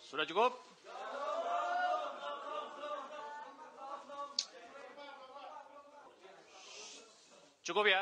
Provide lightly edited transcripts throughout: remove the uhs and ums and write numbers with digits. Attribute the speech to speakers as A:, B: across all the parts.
A: Sudah cukup? Cukup ya?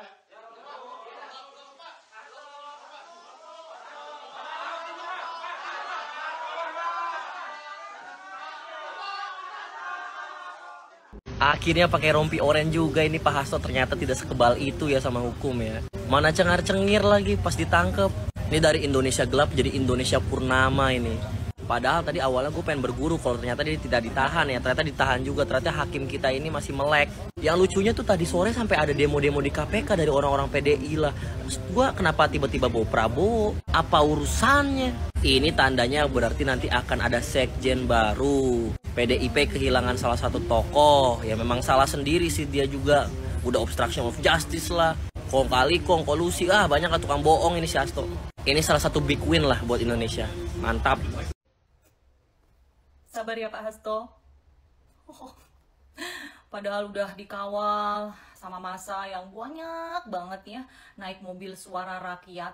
B: Akhirnya pakai rompi oranye juga ini Pak Hasto, ternyata tidak sekebal itu ya sama hukum ya. Mana cengar-cengir lagi pas ditangkep. Ini dari Indonesia gelap jadi Indonesia purnama ini. Padahal tadi awalnya gue pengen berguru kalau ternyata dia tidak ditahan ya. Ternyata ditahan juga, ternyata hakim kita ini masih melek. Yang lucunya tuh tadi sore sampai ada demo-demo di KPK dari orang-orang PDI lah. Terus gue kenapa tiba-tiba bawa Prabowo? Apa urusannya? Ini tandanya berarti nanti akan ada sekjen baru. PDIP kehilangan salah satu tokoh. Ya memang salah sendiri sih dia juga. Udah obstruction of justice lah. Kong kali kong kolusi. Banyak lah tukang bohong ini si Hasto. Ini salah satu big win lah buat Indonesia. Mantap.
C: Sabar ya Pak Hasto. Padahal udah dikawal sama masa yang banyak banget ya. Naik mobil suara rakyat.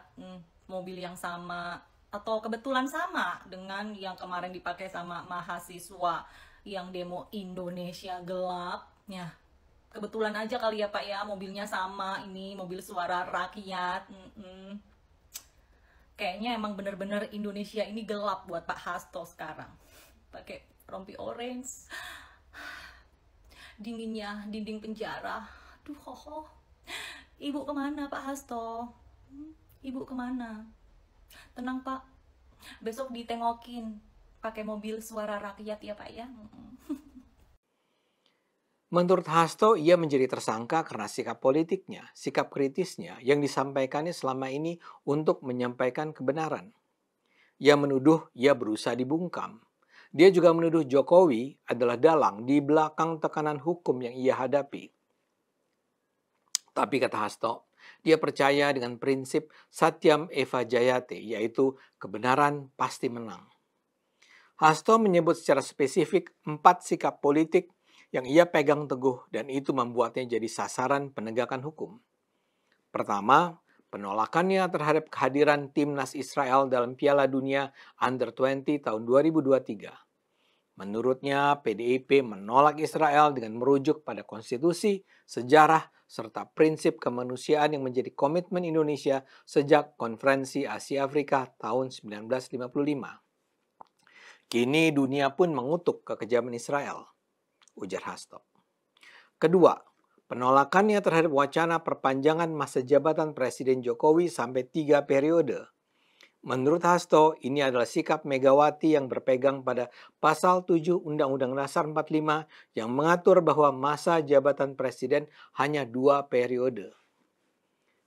C: Mobil yang sama atau kebetulan sama dengan yang kemarin dipakai sama mahasiswa yang demo Indonesia gelap ya. Kebetulan aja kali ya Pak ya, mobilnya sama, ini mobil suara rakyat. Kayaknya emang bener-bener Indonesia ini gelap buat Pak Hasto sekarang. Pakai rompi orange, dinginnya dinding penjara. Duh, Ibu kemana Pak Hasto? Ibu kemana? Tenang Pak, besok ditengokin pakai mobil suara rakyat ya Pak ya.
D: Menurut Hasto, ia menjadi tersangka karena sikap politiknya, sikap kritisnya yang disampaikannya selama ini untuk menyampaikan kebenaran. Ia menuduh ia berusaha dibungkam. Dia juga menuduh Jokowi adalah dalang di belakang tekanan hukum yang ia hadapi. Tapi kata Hasto, dia percaya dengan prinsip Satyam Eva Jayate, yaitu kebenaran pasti menang. Hasto menyebut secara spesifik 4 sikap politik yang ia pegang teguh dan itu membuatnya jadi sasaran penegakan hukum. Pertama, penolakannya terhadap kehadiran timnas Israel dalam Piala Dunia Under-20 tahun 2023. Menurutnya, PDIP menolak Israel dengan merujuk pada konstitusi, sejarah, serta prinsip kemanusiaan yang menjadi komitmen Indonesia sejak Konferensi Asia Afrika tahun 1955. Kini dunia pun mengutuk kekejaman Israel, ujar Hasto. Kedua, penolakannya terhadap wacana perpanjangan masa jabatan Presiden Jokowi sampai 3 periode. Menurut Hasto, ini adalah sikap Megawati yang berpegang pada Pasal 7 Undang-Undang Dasar 45 yang mengatur bahwa masa jabatan presiden hanya 2 periode.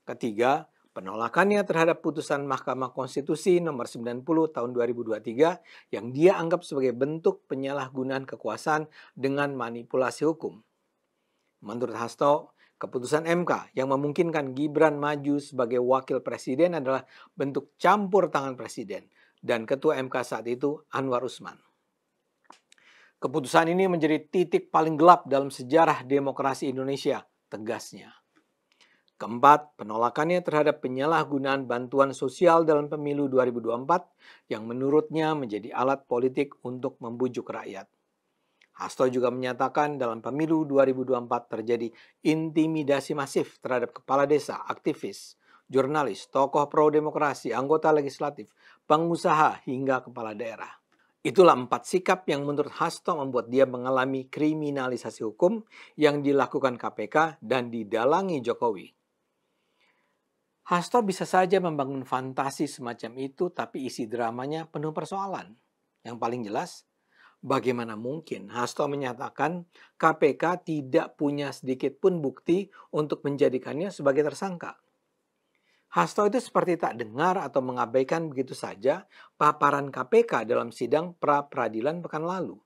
D: Ketiga, penolakannya terhadap putusan Mahkamah Konstitusi nomor 90 tahun 2023 yang dia anggap sebagai bentuk penyalahgunaan kekuasaan dengan manipulasi hukum. Menurut Hasto, keputusan MK yang memungkinkan Gibran maju sebagai wakil presiden adalah bentuk campur tangan presiden dan ketua MK saat itu Anwar Usman. Keputusan ini menjadi titik paling gelap dalam sejarah demokrasi Indonesia, tegasnya. Keempat, penolakannya terhadap penyalahgunaan bantuan sosial dalam pemilu 2024 yang menurutnya menjadi alat politik untuk membujuk rakyat. Hasto juga menyatakan dalam pemilu 2024 terjadi intimidasi masif terhadap kepala desa, aktivis, jurnalis, tokoh pro-demokrasi, anggota legislatif, pengusaha, hingga kepala daerah. Itulah 4 sikap yang menurut Hasto membuat dia mengalami kriminalisasi hukum yang dilakukan KPK dan didalangi Jokowi. Hasto bisa saja membangun fantasi semacam itu, tapi isi dramanya penuh persoalan. Yang paling jelas, bagaimana mungkin Hasto menyatakan KPK tidak punya sedikit pun bukti untuk menjadikannya sebagai tersangka? Hasto itu seperti tak dengar atau mengabaikan begitu saja paparan KPK dalam sidang pra-peradilan pekan lalu.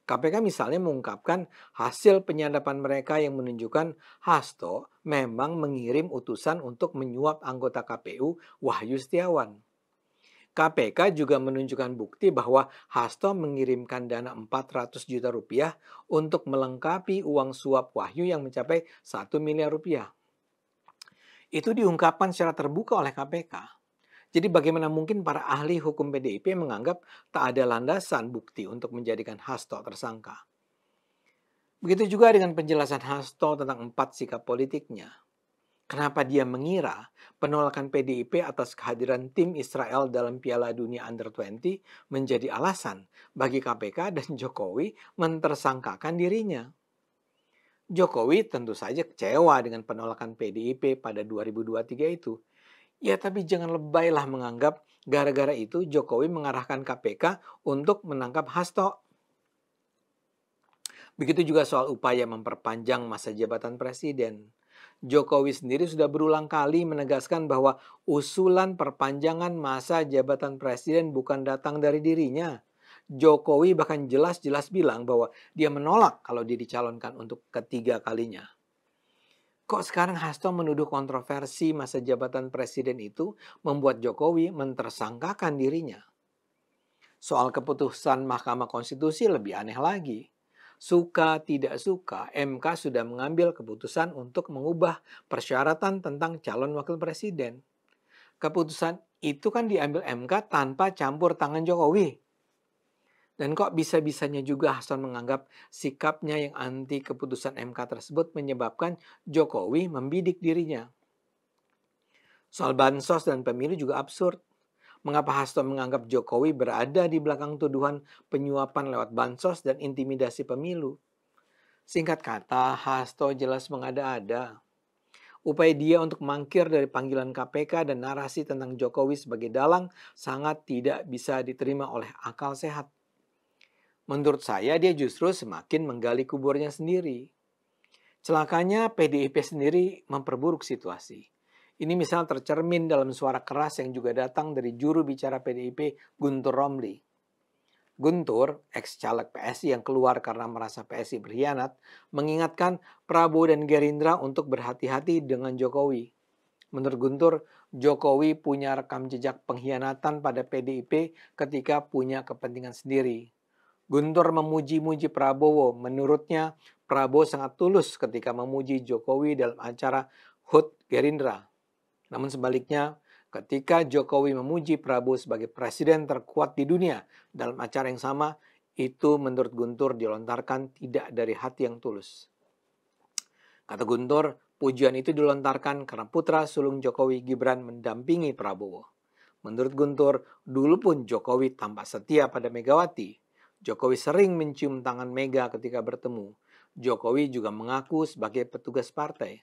D: KPK misalnya mengungkapkan hasil penyadapan mereka yang menunjukkan Hasto memang mengirim utusan untuk menyuap anggota KPU Wahyu Setiawan. KPK juga menunjukkan bukti bahwa Hasto mengirimkan dana 400 juta rupiah untuk melengkapi uang suap Wahyu yang mencapai 1 miliar rupiah. Itu diungkapkan secara terbuka oleh KPK. Jadi bagaimana mungkin para ahli hukum PDIP menganggap tak ada landasan bukti untuk menjadikan Hasto tersangka? Begitu juga dengan penjelasan Hasto tentang 4 sikap politiknya. Kenapa dia mengira penolakan PDIP atas kehadiran tim Israel dalam Piala Dunia Under-20 menjadi alasan bagi KPK dan Jokowi mentersangkakan dirinya? Jokowi tentu saja kecewa dengan penolakan PDIP pada 2023 itu. Ya, tapi jangan lebaylah menganggap gara-gara itu Jokowi mengarahkan KPK untuk menangkap Hasto. Begitu juga soal upaya memperpanjang masa jabatan presiden. Jokowi sendiri sudah berulang kali menegaskan bahwa usulan perpanjangan masa jabatan presiden bukan datang dari dirinya. Jokowi bahkan jelas-jelas bilang bahwa dia menolak kalau dia dicalonkan untuk ketiga kalinya. Kok sekarang Hasto menuduh kontroversi masa jabatan presiden itu membuat Jokowi mentersangkakan dirinya? Soal keputusan Mahkamah Konstitusi lebih aneh lagi. Suka tidak suka, MK sudah mengambil keputusan untuk mengubah persyaratan tentang calon wakil presiden. Keputusan itu kan diambil MK tanpa campur tangan Jokowi. Dan kok bisa-bisanya juga Hasto menganggap sikapnya yang anti keputusan MK tersebut menyebabkan Jokowi membidik dirinya. Soal bansos dan pemilu juga absurd. Mengapa Hasto menganggap Jokowi berada di belakang tuduhan penyuapan lewat bansos dan intimidasi pemilu? Singkat kata, Hasto jelas mengada-ada. Upaya dia untuk mangkir dari panggilan KPK dan narasi tentang Jokowi sebagai dalang sangat tidak bisa diterima oleh akal sehat. Menurut saya dia justru semakin menggali kuburnya sendiri. Celakanya PDIP sendiri memperburuk situasi. Ini misal tercermin dalam suara keras yang juga datang dari juru bicara PDIP Guntur Romli. Guntur, ex-caleg PSI yang keluar karena merasa PSI berkhianat, mengingatkan Prabowo dan Gerindra untuk berhati-hati dengan Jokowi. Menurut Guntur, Jokowi punya rekam jejak pengkhianatan pada PDIP ketika punya kepentingan sendiri. Guntur memuji-muji Prabowo. Menurutnya, Prabowo sangat tulus ketika memuji Jokowi dalam acara HUT Gerindra. Namun sebaliknya, ketika Jokowi memuji Prabowo sebagai presiden terkuat di dunia dalam acara yang sama, itu menurut Guntur dilontarkan tidak dari hati yang tulus. Kata Guntur, pujian itu dilontarkan karena putra sulung Jokowi Gibran mendampingi Prabowo. Menurut Guntur, dulu pun Jokowi tampak setia pada Megawati. Jokowi sering mencium tangan Mega ketika bertemu. Jokowi juga mengaku sebagai petugas partai.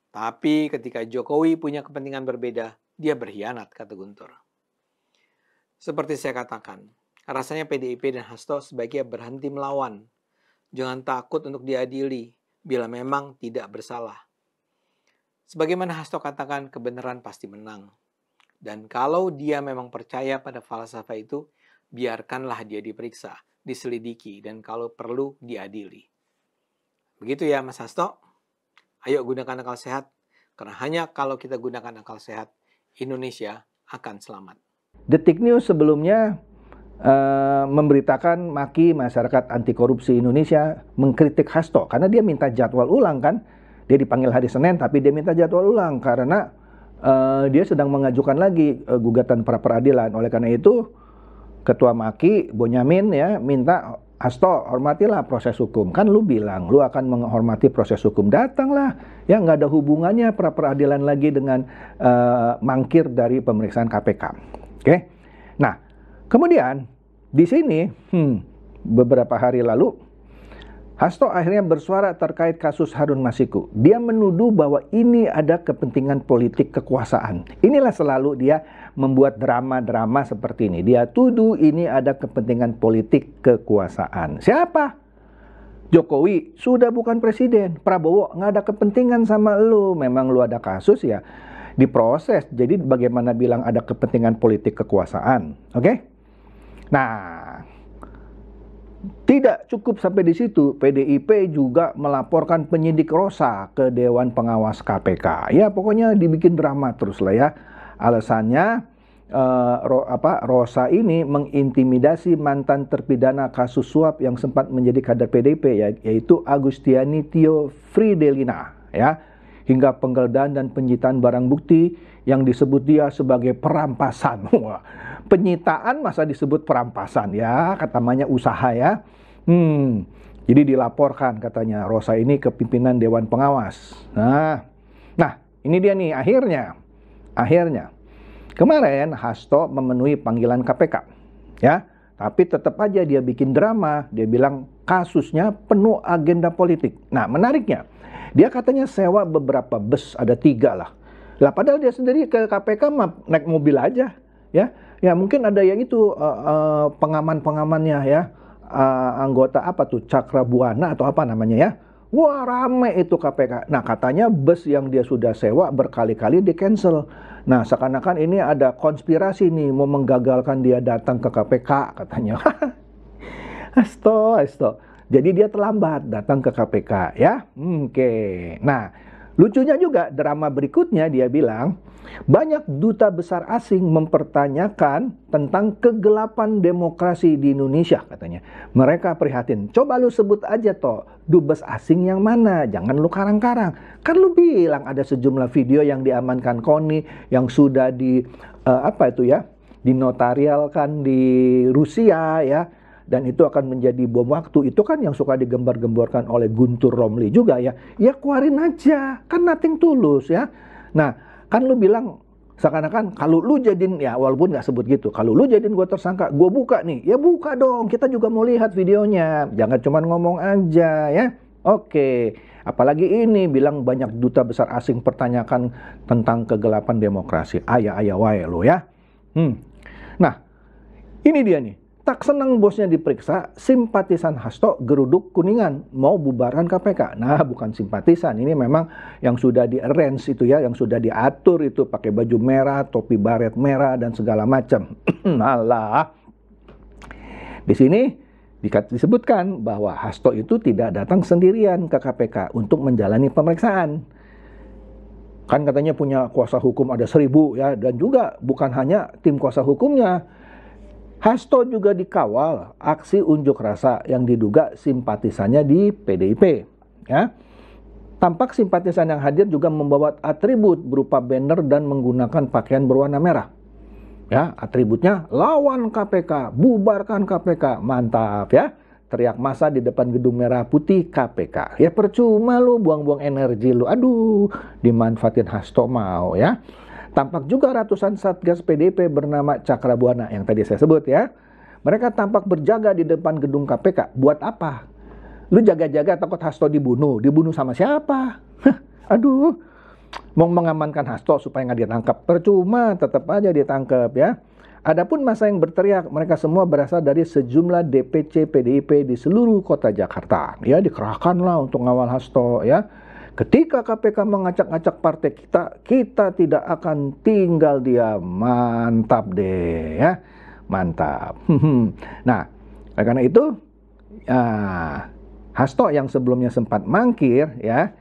D: Tapi ketika Jokowi punya kepentingan berbeda, dia berkhianat, kata Guntur. Seperti saya katakan, rasanya PDIP dan Hasto sebaiknya berhenti melawan. Jangan takut untuk diadili bila memang tidak bersalah. Sebagaimana Hasto katakan, kebenaran pasti menang. Dan kalau dia memang percaya pada falsafah itu, biarkanlah dia diperiksa, diselidiki, dan kalau perlu diadili. Begitu ya Mas Hasto? Ayo gunakan akal sehat, karena hanya kalau kita gunakan akal sehat, Indonesia akan selamat.
E: Detik News sebelumnya memberitakan maki masyarakat anti korupsi Indonesia mengkritik Hasto, karena dia minta jadwal ulang kan. Dia dipanggil hari Senin, tapi dia minta jadwal ulang, karena dia sedang mengajukan lagi gugatan pra peradilan. Oleh karena itu, Ketua Maki, Bonyamin ya, minta Hasto hormatilah proses hukum. Kan lu bilang lu akan menghormati proses hukum. Datanglah, ya nggak ada hubungannya pra peradilan lagi dengan mangkir dari pemeriksaan KPK. Oke? Nah, kemudian di sini beberapa hari lalu Hasto akhirnya bersuara terkait kasus Harun Masiku. Dia menuduh bahwa ini ada kepentingan politik kekuasaan. Inilah selalu dia membuat drama-drama seperti ini. Dia tuduh ini ada kepentingan politik kekuasaan. Siapa? Jokowi sudah bukan presiden. Prabowo nggak ada kepentingan sama lu. Memang lu ada kasus ya diproses. Jadi bagaimana bilang ada kepentingan politik kekuasaan? Oke? Nah, tidak cukup sampai di situ, PDIP juga melaporkan penyidik Rosa ke Dewan Pengawas KPK. Ya pokoknya dibikin drama terus lah ya. Alasannya Rosa ini mengintimidasi mantan terpidana kasus suap yang sempat menjadi kader PDIP, yaitu Agustiani Tio Fridelina. Ya, hingga penggeledahan dan penyitaan barang bukti yang disebut dia sebagai perampasan. Wah, penyitaan masa disebut perampasan ya, namanya usaha ya. Jadi dilaporkan katanya Rosa ini ke pimpinan Dewan Pengawas. Nah ini dia nih akhirnya. Kemarin Hasto memenuhi panggilan KPK ya. Tapi tetap aja dia bikin drama. Dia bilang kasusnya penuh agenda politik. Nah menariknya, dia katanya sewa beberapa bus, ada 3 lah. Lah padahal dia sendiri ke KPK naik mobil aja. Ya mungkin ada yang itu pengaman-pengamannya ya. Anggota apa tuh, Cakrabuana atau apa namanya ya. Wah rame itu KPK. Nah katanya bus yang dia sudah sewa berkali-kali di cancel. Nah seakan-akan ini ada konspirasi nih mau menggagalkan dia datang ke KPK katanya. Hasto. Jadi dia terlambat datang ke KPK ya. Oke. Nah lucunya juga drama berikutnya dia bilang banyak duta besar asing mempertanyakan tentang kegelapan demokrasi di Indonesia katanya. Mereka prihatin. Coba lu sebut aja toh dubes asing yang mana, jangan lu karang-karang. Kan lu bilang ada sejumlah video yang diamankan KONI yang sudah dinotarialkan di Rusia ya. Dan itu akan menjadi bom waktu. Itu kan yang suka digembar-gemborkan oleh Guntur Romli juga ya. Ya keluarin aja, kan nothing tulus ya. Nah kan lu bilang seakan-akan kalau lu jadiin, ya walaupun nggak sebut gitu, kalau lu jadiin gue tersangka, gue buka nih, ya buka dong, kita juga mau lihat videonya, jangan cuma ngomong aja ya. Oke, apalagi ini bilang banyak duta besar asing pertanyakan tentang kegelapan demokrasi, ayah wae lo ya. Nah ini dia nih, tak senang bosnya diperiksa, simpatisan Hasto geruduk Kuningan mau bubaran KPK. Nah bukan simpatisan, ini memang yang sudah di-arrange itu ya, yang sudah diatur itu pakai baju merah, topi baret merah dan segala macam. Alah. Di sini disebutkan bahwa Hasto itu tidak datang sendirian ke KPK untuk menjalani pemeriksaan. Kan katanya punya kuasa hukum ada 1000 ya, dan juga bukan hanya tim kuasa hukumnya. Hasto juga dikawal aksi unjuk rasa yang diduga simpatisannya di PDIP. Ya. Tampak simpatisan yang hadir juga membawa atribut berupa banner dan menggunakan pakaian berwarna merah. Ya, atributnya lawan KPK, bubarkan KPK, mantap ya. Teriak massa di depan gedung merah putih KPK. Ya percuma lu buang-buang energi lu. Aduh, dimanfaatin Hasto mau ya. Tampak juga ratusan satgas PDIP bernama Cakrabuana yang tadi saya sebut ya. Mereka tampak berjaga di depan gedung KPK. Buat apa? Lu jaga-jaga takut Hasto dibunuh. Dibunuh sama siapa? Aduh. Mau mengamankan Hasto supaya nggak ditangkap. Percuma, tetap aja ditangkap ya. Adapun massa yang berteriak, mereka semua berasal dari sejumlah DPC PDIP di seluruh kota Jakarta. Ya, dikerahkan lah untuk ngawal Hasto ya. Ketika KPK mengacak-acak partai kita, kita tidak akan tinggal diam. Mantap deh ya, mantap. Nah, karena itu Hasto yang sebelumnya sempat mangkir ya,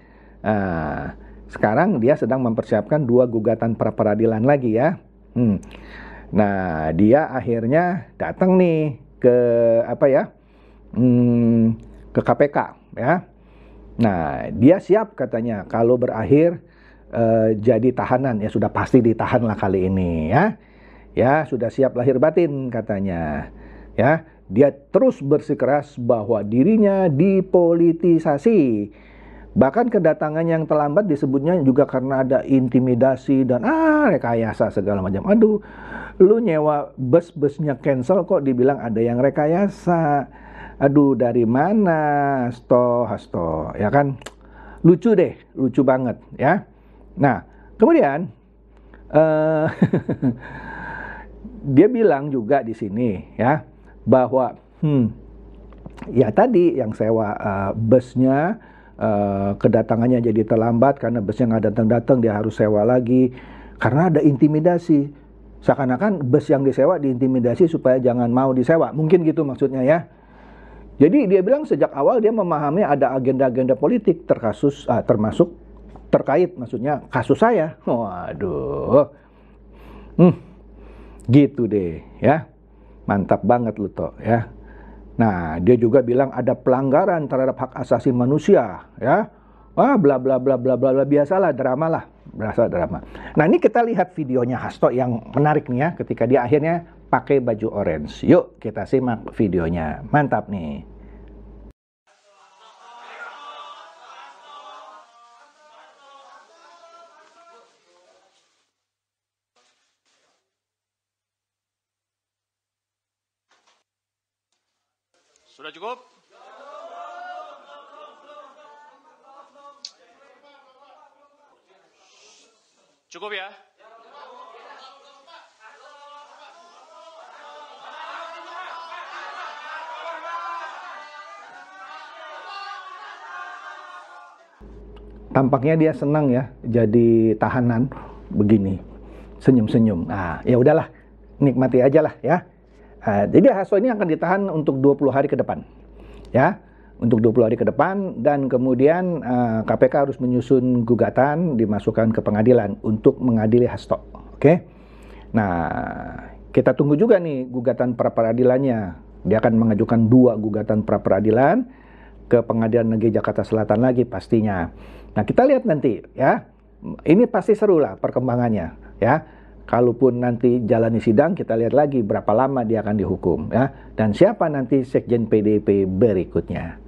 E: sekarang dia sedang mempersiapkan 2 gugatan pra peradilan lagi ya. Nah, dia akhirnya datang nih ke ke KPK ya. Nah, dia siap katanya kalau berakhir jadi tahanan, ya sudah pasti ditahan lah kali ini ya. Ya, sudah siap lahir batin katanya. Ya, dia terus bersikeras bahwa dirinya dipolitisasi. Bahkan kedatangan yang terlambat disebutnya juga karena ada intimidasi dan rekayasa segala macam. Aduh, lu nyewa bus-busnya cancel kok dibilang ada yang rekayasa. Aduh, dari mana Hasto, ya kan? Lucu deh, lucu banget ya. Nah, kemudian dia bilang juga di sini ya bahwa ya tadi yang sewa busnya kedatangannya jadi terlambat karena busnya nggak datang-datang, dia harus sewa lagi karena ada intimidasi. Seakan-akan bus yang disewa diintimidasi supaya jangan mau disewa, mungkin gitu maksudnya ya. Jadi dia bilang sejak awal dia memahami ada agenda-agenda politik termasuk terkait maksudnya kasus saya. Waduh. Gitu deh ya. Mantap banget lu toh ya. Nah, dia juga bilang ada pelanggaran terhadap hak asasi manusia ya. Wah, bla bla bla bla bla bla, biasalah drama lah, berasa drama. Nah, ini kita lihat videonya Hasto yang menarik nih ya, ketika dia akhirnya pakai baju orange. Yuk kita simak videonya, mantap nih.
A: Sudah cukup? Cukup ya?
E: Tampaknya dia senang ya jadi tahanan begini, senyum-senyum. Nah, ya udahlah, nikmati aja lah ya. Nah, jadi Hasto ini akan ditahan untuk 20 hari ke depan. Ya, untuk 20 hari ke depan, dan kemudian KPK harus menyusun gugatan dimasukkan ke pengadilan untuk mengadili Hasto. Oke. Nah, kita tunggu juga nih gugatan pra-peradilannya. Dia akan mengajukan 2 gugatan pra-peradilan ke Pengadilan Negeri Jakarta Selatan lagi pastinya. Nah, kita lihat nanti ya. Ini pasti seru lah perkembangannya ya. Kalaupun nanti jalani sidang, kita lihat lagi berapa lama dia akan dihukum ya. Dan siapa nanti Sekjen PDIP berikutnya.